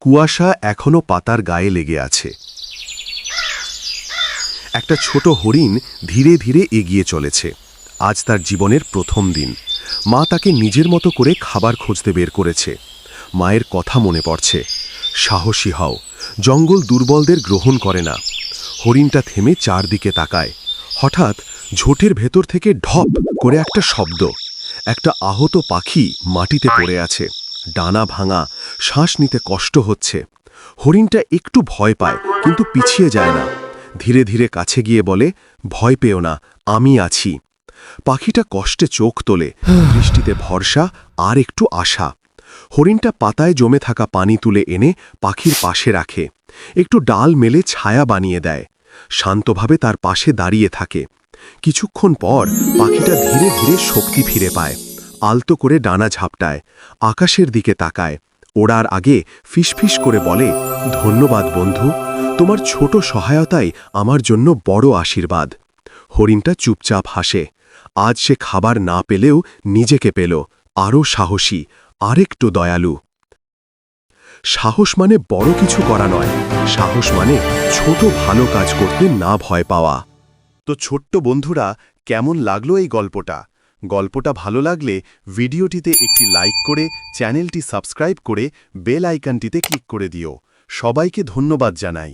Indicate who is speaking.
Speaker 1: কুয়াশা এখনো পাতার গায়ে লেগে আছে। একটা ছোট হরিণ ধীরে ধীরে এগিয়ে চলেছে। আজ তার জীবনের প্রথম দিন। মা তাকে নিজের মতো করে খাবার খুঁজতে বের করেছে। মায়ের কথা মনে পড়ছে, সাহসী হও, জঙ্গল দুর্বলদের গ্রহণ করে না। হরিণটা থেমে চারদিকে তাকায়। হঠাৎ ঝোটের ভেতর থেকে ঢপ করে একটা শব্দ। একটা আহত পাখি মাটিতে পড়ে আছে, ডানা ভাঙা, শ্বাস নিতে কষ্ট হচ্ছে। হরিণটা একটু ভয় পায়, কিন্তু পিছিয়ে যায় না। ধীরে ধীরে কাছে গিয়ে বলে, ভয় পেও না, আমি আছি। পাখিটা কষ্টে চোখ তোলে, দৃষ্টিতে ভরসা আর একটু আশা। হরিণটা পাতায় জমে থাকা পানি তুলে এনে পাখির পাশে রাখে, একটু ডাল মেলে ছায়া বানিয়ে দেয়, শান্তভাবে তার পাশে দাঁড়িয়ে থাকে। কিছুক্ষণ পর পাখিটা ধীরে ধীরে শক্তি ফিরে পায়, আলতো করে ডানা ঝাপটায়, আকাশের দিকে তাকায়। ওড়ার আগে ফিসফিস করে বলে, ধন্যবাদ বন্ধু, তোমার ছোট সহায়তাই আমার জন্য বড় আশীর্বাদ। হরিণটা চুপচাপ হাসে। আজ সে খাবার না পেলেও নিজেকে পেল আরও সাহসী, আরেকটু দয়ালু। সাহস মানে বড় কিছু করা নয়, সাহস মানে ছোট ভালো কাজ করতে না ভয় পাওয়া। তো ছোট্ট বন্ধুরা, কেমন লাগলো এই গল্পটা? গল্পটা ভালো লাগলে ভিডিওটিতে একটি লাইক করে, চ্যানেলটি সাবস্ক্রাইব করে বেল আইকনটিতে ক্লিক করে দিও। সবাইকে ধন্যবাদ জানাই।